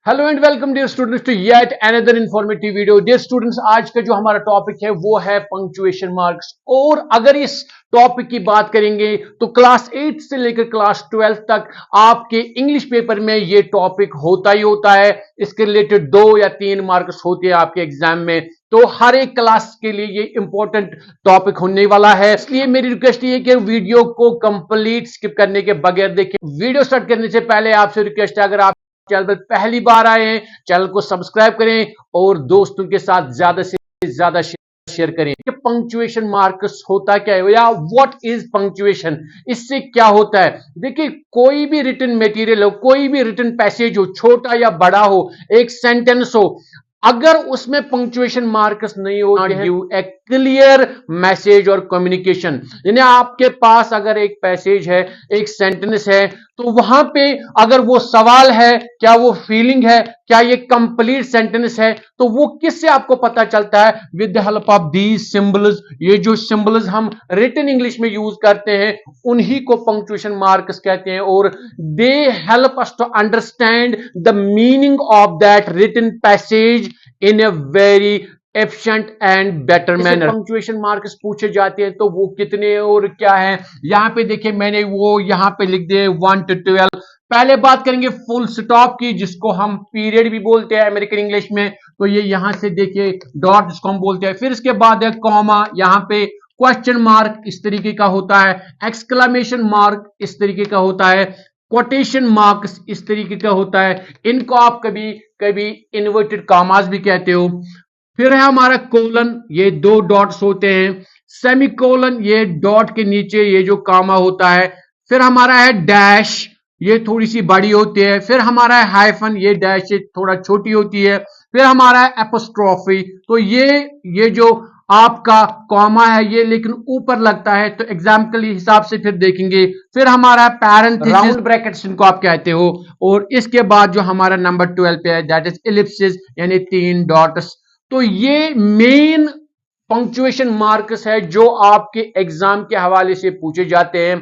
Hello and welcome dear students to yet another informative video. Dear students, आज का जो हमारा टॉपिक है वो है पंक्चुएशन मार्क्स। और अगर इस टॉपिक की बात करेंगे तो क्लास 8 से लेकर क्लास 12 तक आपके इंग्लिश पेपर में ये टॉपिक होता ही होता है। इसके रिलेटेड 2 या 3 मार्क्स होते हैं आपके एग्जाम में, तो हर एक क्लास के लिए ये इंपॉर्टेंट टॉपिक होने वाला है। इसलिए मेरी रिक्वेस्ट ये है कि वीडियो को कंप्लीट स्किप करने के बगैर देखें। वीडियो स्टार्ट करने से पहले आपसे रिक्वेस्ट है, अगर आप चैनल पर पहली बार आए हैं, चैनल को सब्सक्राइब करें और दोस्तों के साथ ज्यादा से ज्यादा शेयर करें कि पंक्चुएशन मार्क्स होता क्या है या व्हाट इज पंक्चुएशन, इससे क्या होता है। देखिए, कोई भी रिटन मटेरियल हो, कोई भी रिटन पैसेज हो, छोटा या बड़ा हो, एक सेंटेंस हो, अगर उसमें पंक्चुएशन मार्क्स नहीं हो, गिव ए क्लियर मैसेज और कम्युनिकेशन। यानी आपके पास अगर एक पैसेज है, एक सेंटेंस है, तो वहां पे अगर वो सवाल है, क्या वो फीलिंग है, क्या ये कंप्लीट सेंटेंस है, तो वो किससे आपको पता चलता है? With the help of these symbols. ये जो सिंबल्स हम रिटन इंग्लिश में यूज करते हैं, उन्हीं को पंक्चुएशन मार्क्स कहते हैं। और they help us to understand the meaning of that written passage in a very efficient and better manner. Punctuation marks पूछे जाते हैं तो वो कितने और क्या है, यहां पे देखिए मैंने वो यहां पे लिख दिए 1 to 12। पहले बात करेंगे फुल स्टॉप की, जिसको हम पीरियड भी बोलते हैं अमेरिकन इंग्लिश में, तो ये यहां से देखिए डॉट जिसको हम बोलते हैं। फिर इसके बाद है कॉमा, यहां पे क्वेश्चन मार्क इस तरीके का होता है, एक्सक्लेमेशन मार्क इस तरीके का होता है, कोटेशन मार्क्स इस तरीके का होता है। इनको आप कभी कभी इन्वर्टेड कॉमास भी कहते हो। फिर है हमारा कोलन, ये 2 डॉट्स होते हैं। सेमीकोलन, ये डॉट के नीचे ये जो कामा होता है। फिर हमारा है डैश, ये थोड़ी सी बड़ी होती है। फिर हमारा है हाइफन, ये डैश से थोड़ा छोटी होती है। फिर हमारा है एपोस्ट्रोफी, तो ये जो आपका कॉमा है ये लेकिन ऊपर लगता है, तो एग्जाम्पल हिसाब से फिर देखेंगे। फिर हमारा पैरेंथेसिस, राउंड ब्रैकेट्स इनको आप कहते हो। और इसके बाद जो हमारा नंबर 12 पे है दैट इज एलिप्सिस, यानी 3 डॉट्स। तो ये मेन पंक्चुएशन मार्क्स है जो आपके एग्जाम के हवाले से पूछे जाते हैं।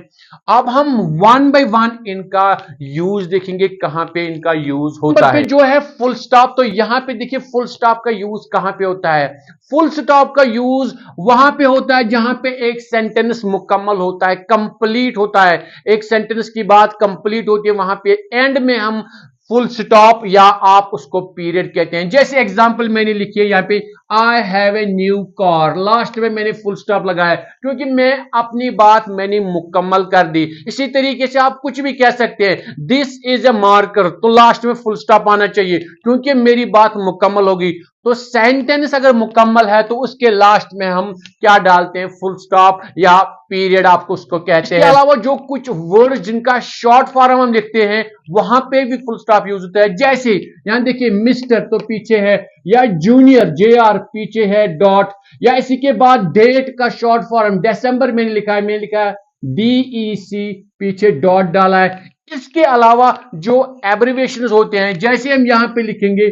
अब हम 1 by 1 इनका यूज देखेंगे, कहां पे इनका यूज होता है। जो है फुल स्टॉप, तो यहां पे देखिए फुल स्टॉप का यूज कहां पे होता है। फुल स्टॉप का यूज वहां पे होता है जहां पे एक सेंटेंस मुकम्मल होता है, कंप्लीट होता है। एक सेंटेंस की बात कंप्लीट होती है, वहां पे एंड में हम फुल स्टॉप या आप उसको पीरियड कहते हैं। जैसे एग्जांपल मैंने लिखी है यहां पे, I have a new car, last में मैंने फुल स्टॉप लगाया क्योंकि मैं अपनी बात मैंने मुकम्मल कर दी। इसी तरीके से आप कुछ भी कह सकते हैं, दिस इज ए मार्कर, तो लास्ट में फुल स्टॉप आना चाहिए क्योंकि मेरी बात मुकम्मल होगी। तो सेंटेंस अगर मुकम्मल है तो उसके लास्ट में हम क्या डालते हैं? फुल स्टॉप या पीरियड आपको उसको कहते हैं। इसके अलावा जो कुछ वर्ड जिनका शॉर्ट फॉर्म हम लिखते हैं वहां पे भी फुल स्टॉप यूज होता है। जैसे यहां देखिए मिस्टर, तो पीछे है, या जूनियर JR, पीछे है डॉट, या इसी के बाद डेट का शॉर्ट फॉर्म दिसंबर मैंने लिखा है, DEC, पीछे डॉट डाला है। इसके अलावा जो एब्रिविएशंस होते हैं, जैसे हम यहां पे लिखेंगे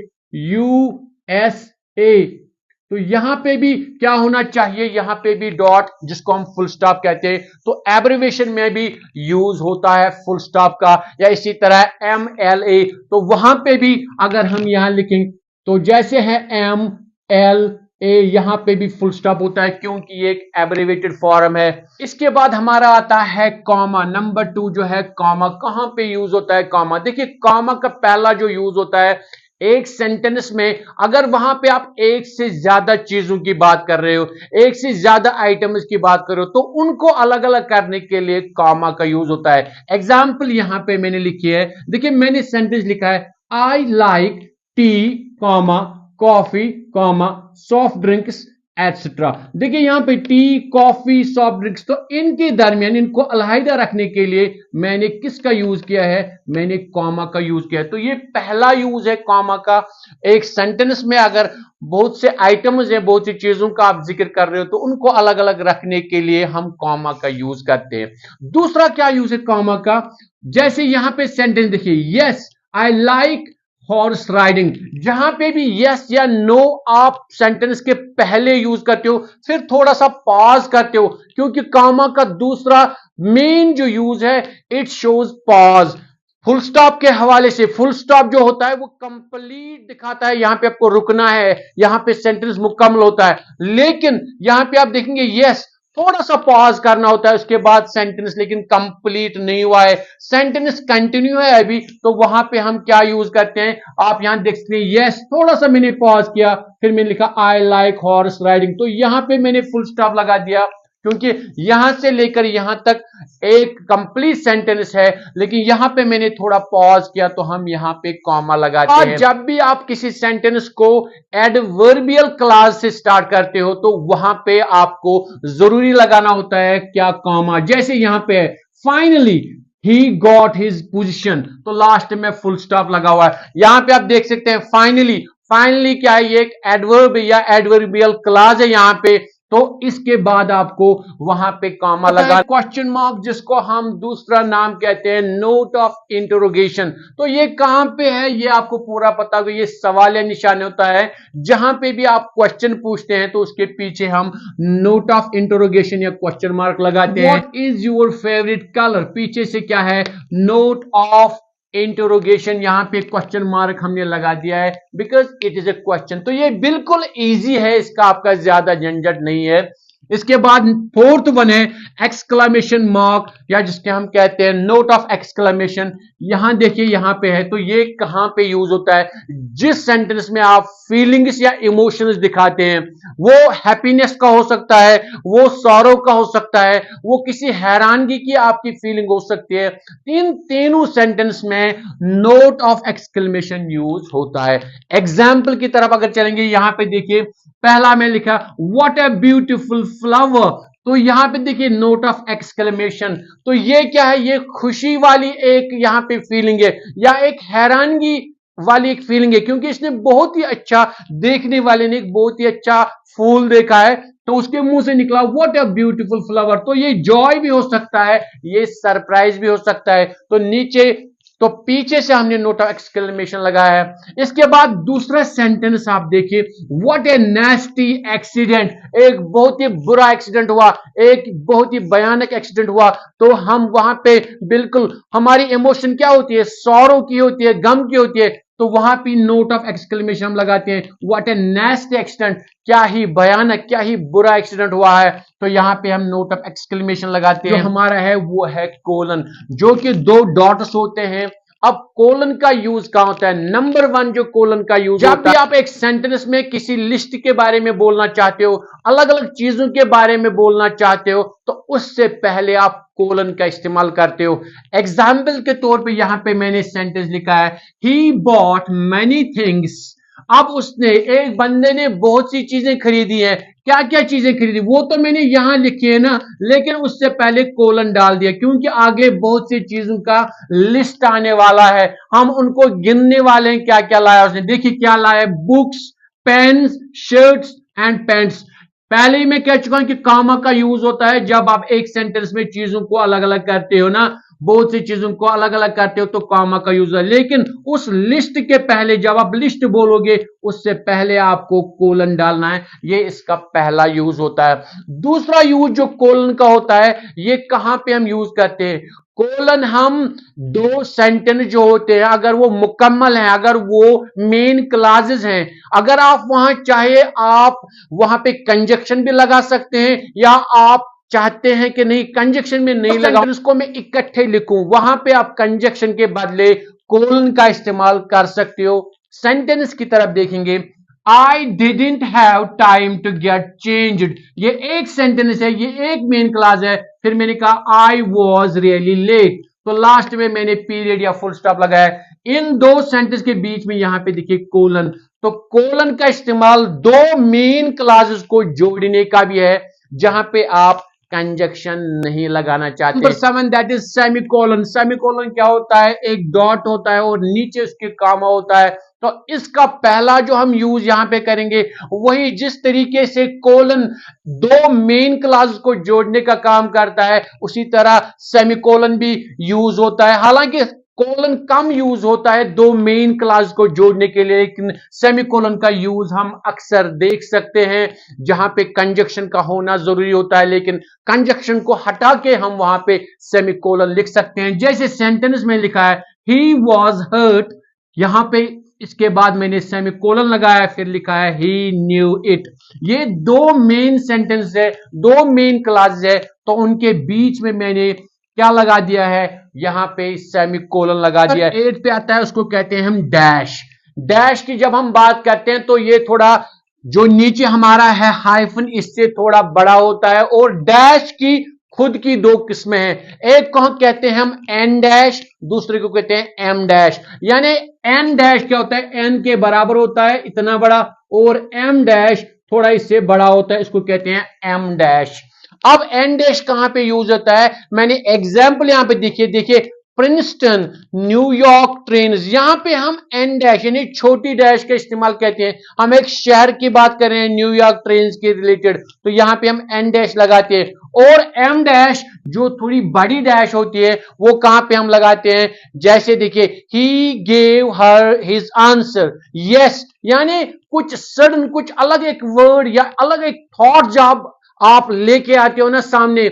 USA, तो यहां पे भी क्या होना चाहिए? यहां पे भी डॉट, जिसको हम फुल स्टॉप कहते हैं। तो एब्रिविएशन में भी यूज होता है फुल स्टॉप का। या इसी तरह MLA, तो वहां पे भी अगर हम यहां लिखें तो जैसे है MLA, यहां पे भी फुल स्टॉप होता है क्योंकि ये एक एब्रिवेटेड फॉर्म है। इसके बाद हमारा आता है कॉमा, नंबर 2 जो है कॉमा। कहां पे यूज होता है कॉमा? देखिए कॉमा का पहला जो यूज होता है एक सेंटेंस में, अगर वहां पे आप एक से ज्यादा चीजों की बात कर रहे हो, एक से ज्यादा आइटम्स की बात कर रहे हो, तो उनको अलग अलग करने के लिए कॉमा का यूज होता है। एग्जाम्पल यहां पे मैंने लिखी है, देखिए मैंने सेंटेंस लिखा है, I like T comma coffee comma soft drinks etcetera. देखिए यहां पे टी, कॉफी, सॉफ्ट ड्रिंक्स, तो इनके दरमियान इनको अलहदा रखने के लिए मैंने किसका यूज किया है? मैंने कॉमा का यूज किया है। तो ये पहला यूज है कॉमा का। एक सेंटेंस में अगर बहुत से आइटम्स है, बहुत सी चीजों का आप जिक्र कर रहे हो, तो उनको अलग अलग रखने के लिए हम कॉमा का यूज करते हैं। दूसरा क्या यूज है कॉमा का? जैसे यहां पे सेंटेंस देखिए, yes I like horse riding, जहां पे भी यस या नो आप सेंटेंस के पहले यूज करते हो, फिर थोड़ा सा पॉज करते हो क्योंकि कॉमा का दूसरा मेन जो यूज है, it shows pause. Full stop के हवाले से, फुल स्टॉप जो होता है वो कंप्लीट दिखाता है, यहां पे आपको रुकना है, यहां पे सेंटेंस मुकम्मल होता है। लेकिन यहां पे आप देखेंगे यस, थोड़ा सा पॉज करना होता है उसके बाद सेंटेंस, लेकिन कंप्लीट नहीं हुआ है, सेंटेंस कंटिन्यू है अभी, तो वहां पे हम क्या यूज करते हैं, आप यहां देख सकते हैं यस, थोड़ा सा मैंने पॉज किया, फिर मैंने लिखा आई लाइक हॉर्स राइडिंग, तो यहां पे मैंने फुल स्टॉप लगा दिया, क्योंकि यहां से लेकर यहां तक एक कंप्लीट सेंटेंस है, लेकिन यहां पे मैंने थोड़ा पॉज किया तो हम यहां पे कॉमा लगाते हैं। जब भी आप किसी सेंटेंस को एडवर्बियल क्लॉज से स्टार्ट करते हो तो वहां पे आपको जरूरी लगाना होता है क्या, कॉमा। जैसे यहां पे है finally he got his position, तो लास्ट में फुल स्टॉप लगा हुआ है। यहां पे आप देख सकते हैं फाइनली, फाइनली क्या है, ये एक एडवर्ब या एडवर्बियल क्लॉज है यहां पे, तो इसके बाद आपको वहां पे कॉमा लगा, क्वेश्चन मार्क जिसको हम दूसरा नाम कहते हैं नोट ऑफ इंटरोगेशन। तो ये कहां पे है, ये आपको पूरा पता होगा, ये सवालिया निशान होता है, जहां पे भी आप क्वेश्चन पूछते हैं तो उसके पीछे हम नोट ऑफ इंटरोगेशन या क्वेश्चन मार्क लगाते हैं। What is your favourite colour, पीछे से क्या है, नोट ऑफ इंटरोगेशन, यहां पे क्वेश्चन मार्क हमने लगा दिया है because it is a question. तो ये बिल्कुल इजी है, इसका आपका ज्यादा झंझट नहीं है। इसके बाद फोर्थ वन है एक्सक्लेमेशन मार्क, या जिसके हम कहते हैं नोट ऑफ एक्सक्लेमेशन। यहां देखिए यहां पे है, तो ये कहां पे यूज होता है, जिस सेंटेंस में आप फीलिंग्स या इमोशंस दिखाते हैं, वो हैप्पीनेस का हो सकता है, वो सॉरो का हो सकता है, वो किसी हैरानगी की आपकी फीलिंग हो सकती है, इन तीनों सेंटेंस में नोट ऑफ एक्सक्लेमेशन यूज होता है। एग्जाम्पल की तरफ अगर चलेंगे, यहां पे देखिए पहला में लिखा व्हाट अ ब्यूटीफुल फ्लावर, तो यहां पे देखिए नोट ऑफ एक्सक्लेमेशन, तो ये क्या है, ये खुशी वाली एक यहां पे फीलिंग है, या एक हैरानगी वाली एक फीलिंग है, क्योंकि इसने बहुत ही अच्छा, देखने वाले ने एक बहुत ही अच्छा फूल देखा है, तो उसके मुंह से निकला व्हाट अ ब्यूटीफुल फ्लावर, तो ये जॉय भी हो सकता है, ये सरप्राइज भी हो सकता है। तो नीचे, तो पीछे से हमने नोट ऑफ एक्सक्लेमेशन लगाया है। इसके बाद दूसरा सेंटेंस आप देखिए, व्हाट ए नेस्टी एक्सीडेंट, एक बहुत ही बुरा एक्सीडेंट हुआ, एक बहुत ही भयानक एक्सीडेंट हुआ, तो हम वहां पे बिल्कुल हमारी इमोशन क्या होती है, सॉरो की होती है, गम की होती है, तो वहां पे नोट ऑफ एक्सक्लेमेशन हम लगाते हैं, व्हाट ए नेस्टी एक्सीडेंट, क्या ही भयानक, क्या ही बुरा एक्सीडेंट हुआ है, तो यहां पे हम नोट ऑफ एक्सक्लेमेशन लगाते हैं। जो हमारा है वो है कोलन, जो कि दो डॉट्स होते हैं। अब कोलन का यूज कहां होता है, नंबर वन जो कोलन का यूज जब भी आप एक सेंटेंस में किसी लिस्ट के बारे में बोलना चाहते हो, अलग अलग चीजों के बारे में बोलना चाहते हो, तो उससे पहले आप कोलन का इस्तेमाल करते हो। एग्जाम्पल के तौर पे यहां पे मैंने सेंटेंस लिखा है, ही बॉट मैनी थिंग्स, अब उसने, एक बंदे ने बहुत सी चीजें खरीदी है, क्या क्या चीजें खरीदी वो तो मैंने यहां लिखी है ना, लेकिन उससे पहले कोलन डाल दिया, क्योंकि आगे बहुत सी चीजों का लिस्ट आने वाला है, हम उनको गिनने वाले हैं क्या क्या लाया उसने। देखिए क्या लाया, books, pens, shirts and pants. पहले ही मैं कह चुका हूं कि कामा का यूज होता है जब आप एक सेंटेंस में चीजों को अलग अलग करते हो ना, बहुत सी चीजों को अलग अलग करते हो तो कामा का यूज है, लेकिन उस लिस्ट के पहले जब आप लिस्ट बोलोगे उससे पहले आपको कोलन डालना है, ये इसका पहला यूज होता है। दूसरा यूज जो कोलन का होता है, ये कहां पे हम यूज करते हैं, कोलन हम दो सेंटेंस जो होते हैं अगर वो मुकम्मल हैं, अगर वो मेन क्लासेस हैं, अगर आप वहां चाहे आप वहां पे कंजक्शन भी लगा सकते हैं, या आप चाहते हैं कि नहीं कंजक्शन में नहीं लगा, उसको मैं इकट्ठे लिखूं, वहां पे आप कंजक्शन के बदले कोलन का इस्तेमाल कर सकते हो। सेंटेंस की तरफ देखेंगे, I didn't have time to get changed, ये एक सेंटेंस है, ये एक मेन क्लास है, फिर मैंने कहा आई वॉज रियली लेट, तो लास्ट में मैंने पीरियड या फुल स्टॉप लगाया। इन दो सेंटेंस के बीच में यहां पे देखिए कोलन, तो कोलन का इस्तेमाल दो मेन क्लासेस को जोड़ने का भी है जहां पे आप कंजक्शन नहीं लगाना चाहते। Number 7 that is semicolon. Semicolon क्या होता है, एक डॉट होता है और नीचे उसके कामा होता है, तो इसका पहला जो हम यूज यहां पे करेंगे वही जिस तरीके से कोलन दो मेन क्लास को जोड़ने का काम करता है, उसी तरह सेमीकोलन भी यूज होता है। हालांकि कोलन कम यूज होता है दो मेन क्लास को जोड़ने के लिए, लेकिन सेमीकोलन का यूज हम अक्सर देख सकते हैं जहां पे कंजक्शन का होना जरूरी होता है, लेकिन कंजक्शन को हटा के हम वहां पे सेमीकोलन लिख सकते हैं। जैसे सेंटेंस में लिखा है, ही वॉज हर्ट, यहां पे इसके बाद मैंने सेमीकोलन लगाया, फिर लिखा है ही न्यू इट। ये दो मेन सेंटेंस है, दो मेन क्लासेस है, तो उनके बीच में मैंने क्या लगा दिया है, यहां पे सेमीकोलन लगा दिया है। 8 पे आता है, उसको कहते हैं हम डैश। डैश की जब हम बात करते हैं तो ये थोड़ा जो नीचे हमारा है हाइफन, इससे थोड़ा बड़ा होता है, और डैश की खुद की दो किस्में हैं। एक को हम कहते हैं हम एन डैश, दूसरे को कहते हैं एम डैश। यानी एन डैश क्या होता है, एन के बराबर होता है इतना बड़ा, और एम डैश थोड़ा इससे बड़ा होता है, इसको कहते हैं एम डैश। अब एन डैश कहां पे यूज होता है, मैंने एग्जाम्पल यहां पे देखिए, देखिए प्रिंसटन, न्यूयॉर्क ट्रेन, यहां पे हम एन डैश यानी छोटी डैश का इस्तेमाल कहते हैं। हम एक शहर की बात कर रहे हैं न्यूयॉर्क ट्रेन के रिलेटेड, तो यहां पे हम एन डैश लगाते हैं। और एम डैश जो थोड़ी बड़ी डैश होती है वो कहां पे हम लगाते हैं, जैसे देखिए he gave her his answer, yes, यानी कुछ सडन, कुछ अलग एक वर्ड या अलग एक थॉट जब आप लेके आते हो ना सामने,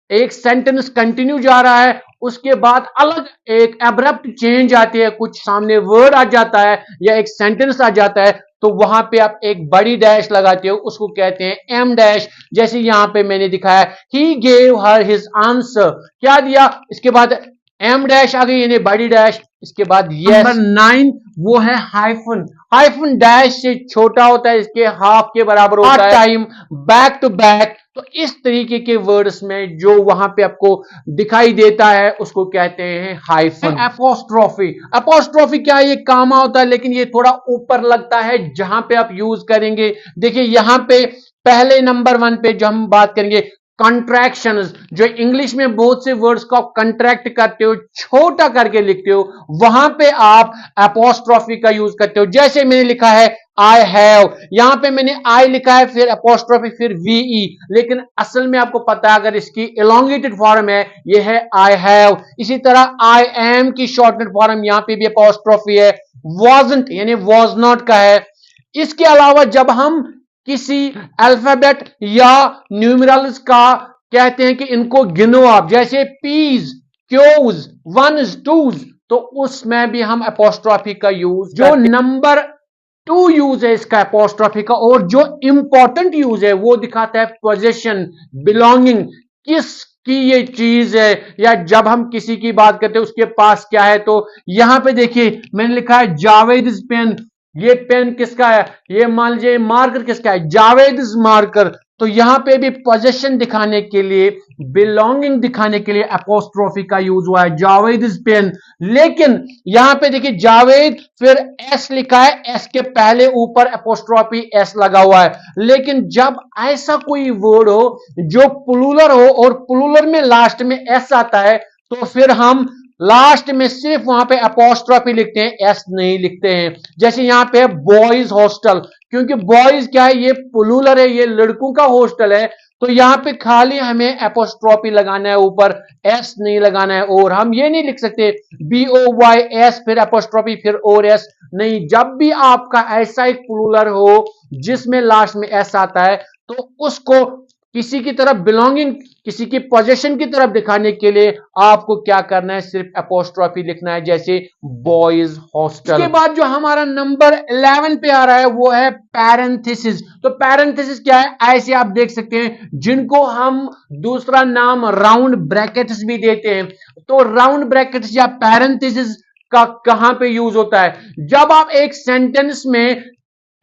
एक सेंटेंस कंटिन्यू जा रहा है, उसके बाद अलग एक एब्रप्ट चेंज आती है, कुछ सामने वर्ड आ जाता है या एक सेंटेंस आ जाता है, तो वहां पे आप एक बड़ी डैश लगाते हो, उसको कहते हैं एम डैश। जैसे यहां पे मैंने दिखाया he gave her his answer, क्या दिया, इसके बाद एम डैश आ गई यानी बड़ी डैश, इसके बाद यस। नंबर 9 वो है हाइफन। हाइफन डैश से छोटा होता है, इसके हाफ के बराबर होता है। टाइम, बैक टू बैक, तो इस तरीके के वर्ड्स में जो वहां पे आपको दिखाई देता है उसको कहते हैं हाइफन। एपोस्ट्रोफी, एपोस्ट्रोफी क्या है, ये कामा होता है लेकिन ये थोड़ा ऊपर लगता है जहां पे आप यूज करेंगे। देखिए यहां पे पहले नंबर 1 पे जो हम बात करेंगे कॉन्ट्रैक्शंस, जो इंग्लिश में बहुत से वर्ड्स को आप कंट्रैक्ट करते हो, छोटा करके लिखते हो, वहां पे आप एपोस्ट्रोफी का यूज करते हो। जैसे मैंने लिखा है आई हैव, यहां पे मैंने आई लिखा है, फिर एपोस्ट्रोफी, फिर वीई, लेकिन असल में आपको पता है अगर इसकी एलोंगेटेड फॉर्म है ये है आई हैव। इसी तरह आई एम की शॉर्टेड फॉर्म यहां पे भी एपोस्ट्रोफी है। वॉजंट यानी वॉज नॉट का है। इसके अलावा जब हम किसी अल्फाबेट या न्यूमरल्स का कहते हैं कि इनको गिनो आप, जैसे पीज, क्यूज, वनस, टूज, तो उसमें भी हम एपोस्ट्रोफी का यूज, जो नंबर 2 यूज है इसका एपोस्ट्रोफी का, और जो इंपॉर्टेंट यूज है वो दिखाता है पोजीशन, बिलोंगिंग, किस की ये चीज है, या जब हम किसी की बात करते हैं उसके पास क्या है। तो यहां पे देखिए मैंने लिखा है जावेद इज पेन, ये पेन किसका है, ये मान लीजिए मार्कर किसका है, जावेद इज मार्कर। तो यहां पे भी पोजीशन दिखाने के लिए, बिलोंगिंग दिखाने के लिए एपोस्ट्रोफी का यूज हुआ है, जावेद इज पेन। लेकिन यहां पे देखिए जावेद फिर एस लिखा है, एस के पहले ऊपर एपोस्ट्रोफी एस लगा हुआ है। लेकिन जब ऐसा कोई वर्ड हो जो प्लूरल हो और प्लूरल में लास्ट में एस आता है, तो फिर हम लास्ट में सिर्फ वहां पे अपोस्ट्रोफी लिखते हैं, एस नहीं लिखते हैं। जैसे यहां पे है बॉयज हॉस्टल, क्योंकि बॉयज क्या है, ये प्लूरल है, ये लड़कों का हॉस्टल है, तो यहां पे खाली हमें अपोस्ट्रोफी लगाना है, ऊपर एस नहीं लगाना है। और हम ये नहीं लिख सकते BOYS फिर अपोस्ट्रोफी फिर और एस नहीं। जब भी आपका ऐसा एक प्लूरल हो जिसमें लास्ट में एस आता है, तो उसको किसी की तरफ बिलोंगिंग, किसी की पोजीशन की तरफ दिखाने के लिए आपको क्या करना है, सिर्फ अपोस्ट्रोफी लिखना है, जैसे बॉयज हॉस्टल। इसके बाद जो हमारा नंबर 11 पे आ रहा है वो है पैरेंथेसिस। तो पैरेंथेसिस क्या है, ऐसे आप देख सकते हैं जिनको हम दूसरा नाम राउंड ब्रैकेट्स भी देते हैं। तो राउंड ब्रैकेट्स या पैरेंथेसिस का कहां पे यूज होता है, जब आप एक सेंटेंस में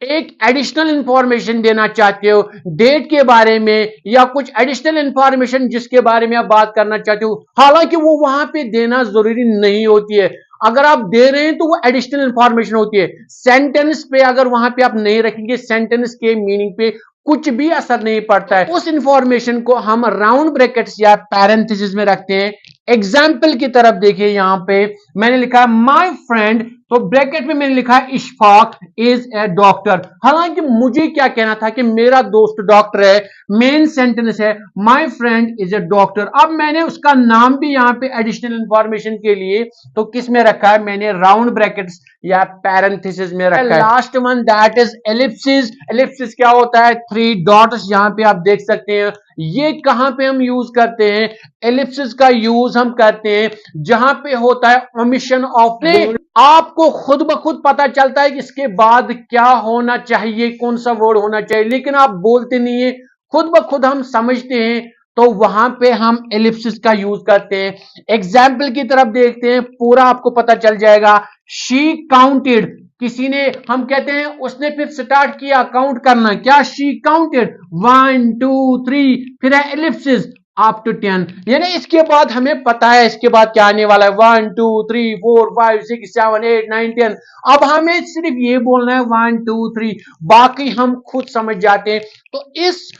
एक एडिशनल इंफॉर्मेशन देना चाहते हो डेट के बारे में, या कुछ एडिशनल इंफॉर्मेशन जिसके बारे में आप बात करना चाहते हो, हालांकि वो वहां पे देना जरूरी नहीं होती है। अगर आप दे रहे हैं तो वो एडिशनल इंफॉर्मेशन होती है। सेंटेंस पे अगर वहां पे आप नहीं रखेंगे, सेंटेंस के मीनिंग पे कुछ भी असर नहीं पड़ता है। उस इंफॉर्मेशन को हम राउंड ब्रैकेट्स या पैरेंथेसिस में रखते हैं। एग्जाम्पल की तरफ देखिए, यहां पे मैंने लिखा है माई फ्रेंड, तो ब्रैकेट में मैंने लिखा है इशफाक इज ए डॉक्टर। हालांकि मुझे क्या कहना था कि मेरा दोस्त डॉक्टर है, मेन सेंटेंस है my friend is a doctor. अब मैंने उसका नाम भी यहां पे एडिशनल इंफॉर्मेशन के लिए तो किस में रखा है, मैंने राउंड ब्रैकेट्स या पैरेंथेसिस में रखा है। Last one that is Ellipsis. Ellipsis क्या होता है, 3 डॉट्स, यहां पे आप देख सकते हैं ये कहां पे हम यूज करते हैं? एलिप्सिस का यूज हम करते हैं जहां पे होता है ओमिशन ऑफ वर्ड। आपको खुद ब खुद पता चलता है कि इसके बाद क्या होना चाहिए, कौन सा वर्ड होना चाहिए, लेकिन आप बोलते नहीं है, खुद ब खुद हम समझते हैं, तो वहां पे हम एलिप्सिस का यूज करते हैं। एग्जाम्पल की तरफ देखते हैं, पूरा आपको पता चल जाएगा। शी काउंटेड, किसी ने, हम कहते हैं उसने फिर स्टार्ट किया काउंट करना, क्या? शी काउंटेड 1 2 3, फिर है एलिप्सिस अप टू 10, यानी इसके बाद हमें पता है इसके बाद क्या आने वाला है, 1 2 3 4 5 6 7 8 9 10। अब हमें सिर्फ ये बोलना है 1 2 3, बाकी हम खुद समझ जाते हैं। तो इस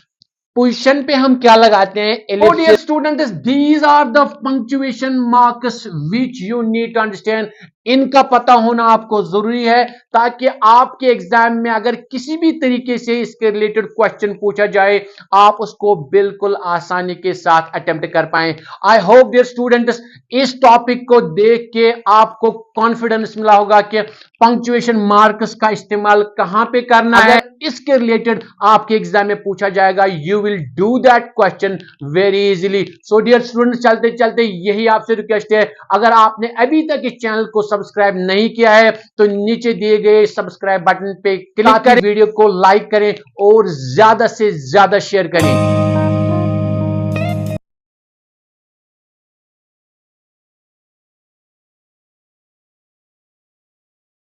पोजीशन पे हम क्या लगाते हैं? ellipsis. Students, these are the punctuation marks which you need to understand. इनका पता होना आपको जरूरी है, ताकि आपके एग्जाम में अगर किसी भी तरीके से इसके रिलेटेड क्वेश्चन पूछा जाए, आप उसको बिल्कुल आसानी के साथ अटेम्प्ट कर पाए। आई होप डियर स्टूडेंट्स, इस टॉपिक को देख के आपको कॉन्फिडेंस मिला होगा कि पंक्चुएशन मार्क्स का इस्तेमाल कहां पे करना है। इसके रिलेटेड आपके एग्जाम में पूछा जाएगा, you will do that question very easily. So dear students, चलते चलते यही आपसे रिक्वेस्ट है, अगर आपने अभी तक इस चैनल को सब्सक्राइब नहीं किया है तो नीचे दिए गए सब्सक्राइब बटन पे क्लिक करें, वीडियो को लाइक करें और ज्यादा से ज्यादा शेयर करें।